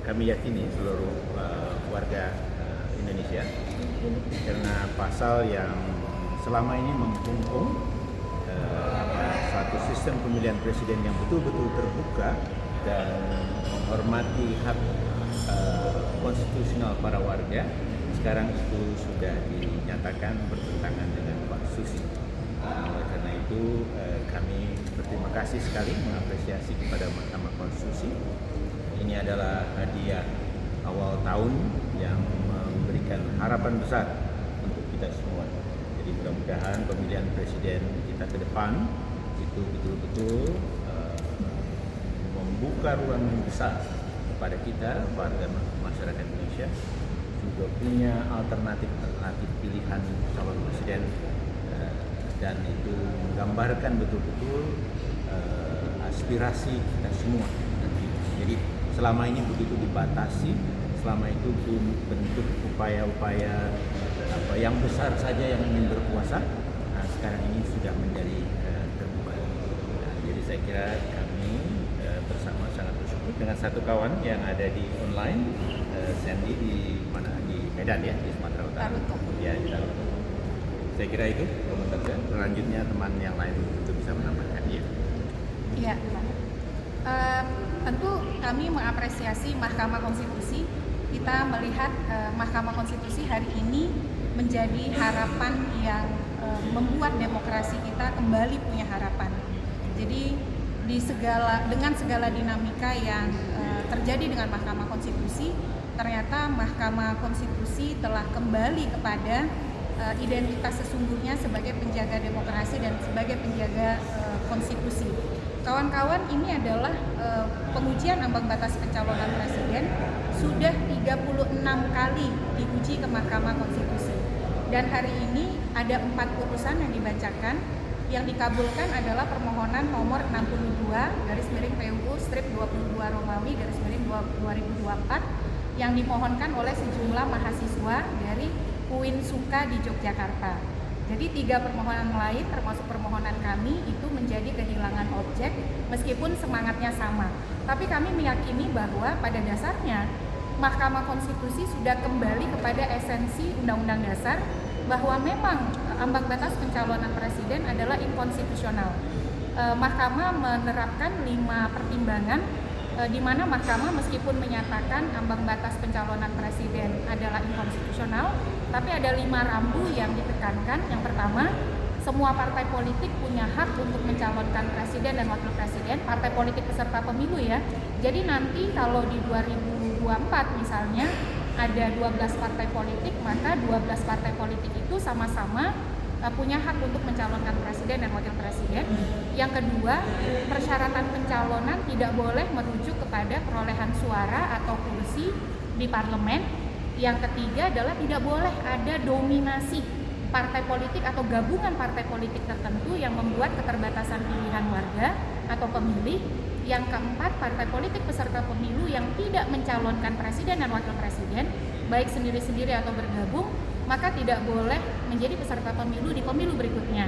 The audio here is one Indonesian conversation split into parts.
kami yakini seluruh warga Indonesia, karena pasal yang selama ini mengkungkung satu sistem pemilihan presiden yang betul-betul terbuka dan menghormati hak konstitusional para warga, sekarang itu sudah dinyatakan bertentangan dengan konstitusi. Oleh karena itu kami berterima kasih sekali, mengapresiasi kepada Mahkamah Konstitusi. Ini adalah hadiah awal tahun yang memberikan harapan besar untuk kita semua. Jadi mudah-mudahan pemilihan presiden kita ke depan itu betul-betul membuka ruang yang besar kepada kita, warga masyarakat Indonesia, juga punya alternatif pilihan calon presiden, dan itu menggambarkan betul-betul aspirasi kita semua nanti. Jadi selama ini begitu dibatasi, selama itu bentuk upaya-upaya yang besar saja yang ingin berkuasa. Nah, sekarang ini sudah menjadi terbuka. Nah, jadi saya kira kami bersama sangat bersyukur dengan satu kawan yang ada di online, Sandy di mana, di Medan ya, di Sumatera Utara. Ya, di Taruto. Saya kira itu komentar saya. Selanjutnya teman yang lain itu bisa menambahkan ya. Iya, Pak. Tentu kami mengapresiasi Mahkamah Konstitusi. Kita melihat Mahkamah Konstitusi hari ini menjadi harapan yang membuat demokrasi kita kembali punya harapan. Jadi dengan segala dinamika yang terjadi dengan Mahkamah Konstitusi, ternyata Mahkamah Konstitusi telah kembali kepada identitas sesungguhnya sebagai penjaga demokrasi dan sebagai penjaga konstitusi. Kawan-kawan, ini adalah pengujian ambang batas pencalonan presiden sudah 36 kali diuji ke Mahkamah Konstitusi. Dan hari ini ada 4 putusan yang dibacakan. Yang dikabulkan adalah permohonan nomor 62/PUU/22 Romawi /2024 yang dimohonkan oleh sejumlah mahasiswa dari UIN Suka di Yogyakarta. Jadi 3 permohonan lain termasuk permohonan kami itu menjadi kehilangan objek meskipun semangatnya sama. Tapi kami meyakini bahwa pada dasarnya Mahkamah Konstitusi sudah kembali kepada esensi Undang-Undang Dasar bahwa memang ambang batas pencalonan presiden adalah inkonstitusional. Mahkamah menerapkan 5 pertimbangan di mana Mahkamah meskipun menyatakan ambang batas pencalonan presiden adalah inkonstitusional, tapi ada 5 rambu yang ditekankan. Yang pertama, semua partai politik punya hak untuk mencalonkan presiden dan wakil presiden, partai politik peserta pemilu ya. Jadi nanti kalau di 2024 misalnya ada 12 partai politik, maka 12 partai politik itu sama-sama punya hak untuk mencalonkan presiden dan wakil presiden. Yang kedua, persyaratan pencalonan tidak boleh merujuk kepada perolehan suara atau kursi di parlemen. Yang ketiga adalah tidak boleh ada dominasi partai politik atau gabungan partai politik tertentu yang membuat keterbatasan pilihan warga atau pemilih. Yang keempat, partai politik peserta pemilu yang tidak mencalonkan presiden dan wakil presiden, baik sendiri-sendiri atau bergabung, maka tidak boleh menjadi peserta pemilu di pemilu berikutnya.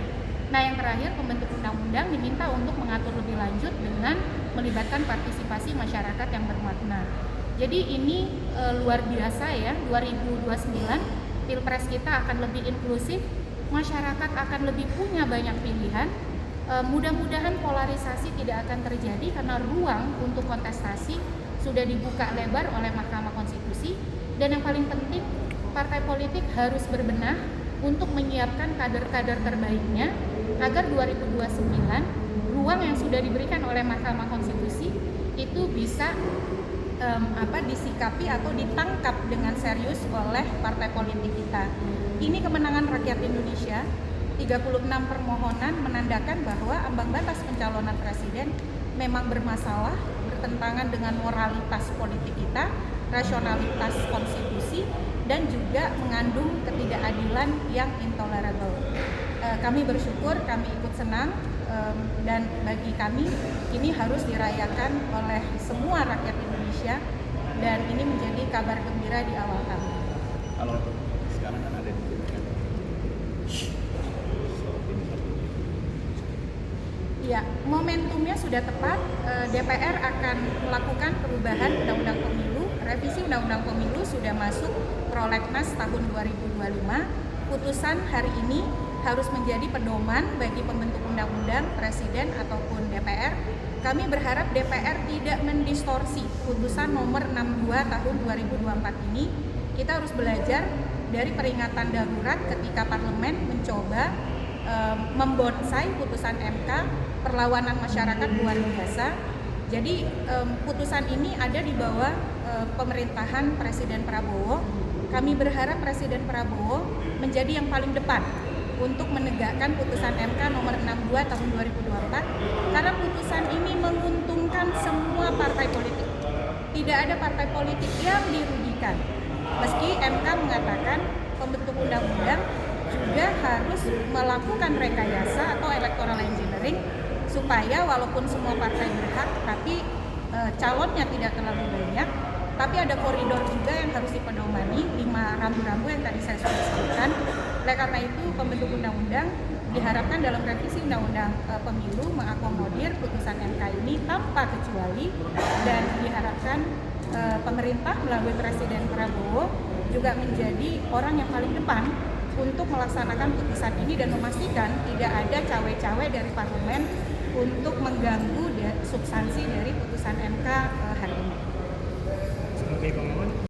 Nah, yang terakhir, pembentuk undang-undang diminta untuk mengatur lebih lanjut dengan melibatkan partisipasi masyarakat yang bermakna. Jadi ini luar biasa ya, 2029 Pilpres kita akan lebih inklusif, masyarakat akan lebih punya banyak pilihan. Mudah-mudahan polarisasi tidak akan terjadi karena ruang untuk kontestasi sudah dibuka lebar oleh Mahkamah Konstitusi. Dan yang paling penting, partai politik harus berbenah untuk menyiapkan kader-kader terbaiknya agar 2029 ruang yang sudah diberikan oleh Mahkamah Konstitusi itu bisa disikapi atau ditangkap dengan serius oleh partai politik kita. Ini kemenangan rakyat Indonesia. 36 permohonan menandakan bahwa ambang batas pencalonan presiden memang bermasalah, bertentangan dengan moralitas politik kita, rasionalitas konstitusi, dan juga mengandung ketidakadilan yang intolerable. Kami bersyukur, kami ikut senang, dan bagi kami ini harus dirayakan oleh semua rakyat Indonesia, dan ini menjadi kabar gembira di awal tahun. Kalau sekarang kan ada di Ya, momentumnya sudah tepat. DPR akan melakukan perubahan Undang-Undang Pemilu revisi Undang-Undang Pemilu sudah masuk prolegnas tahun 2025. Putusan hari ini harus menjadi pedoman bagi pembentuk undang-undang, presiden ataupun DPR. Kami berharap DPR tidak mendistorsi putusan nomor 62 tahun 2024 ini. Kita harus belajar dari peringatan darurat ketika parlemen mencoba membonsai putusan MK, perlawanan masyarakat luar biasa. Jadi putusan ini ada di bawah pemerintahan Presiden Prabowo. Kami berharap Presiden Prabowo menjadi yang paling depan untuk menegakkan putusan MK nomor 62 tahun 2024 karena putusan ini menguntungkan semua partai politik. Tidak ada partai politik yang dirugikan. Meski MK mengatakan pembentuk undang-undang juga harus melakukan rekayasa atau electoral engineering supaya walaupun semua partai berhak tapi calonnya tidak terlalu banyak, tapi ada koridor juga yang harus dipedomani, 5 rambu-rambu yang tadi saya sudah sebutkan. Oleh karena itu pembentuk undang-undang diharapkan dalam revisi undang-undang pemilu mengakomodir putusan MK ini tanpa kecuali, dan diharapkan pemerintah melalui Presiden Prabowo juga menjadi orang yang paling depan untuk melaksanakan putusan ini dan memastikan tidak ada cawe-cawe dari parlemen untuk mengganggu substansi dari putusan MK hari ini. Sebagai pemohon,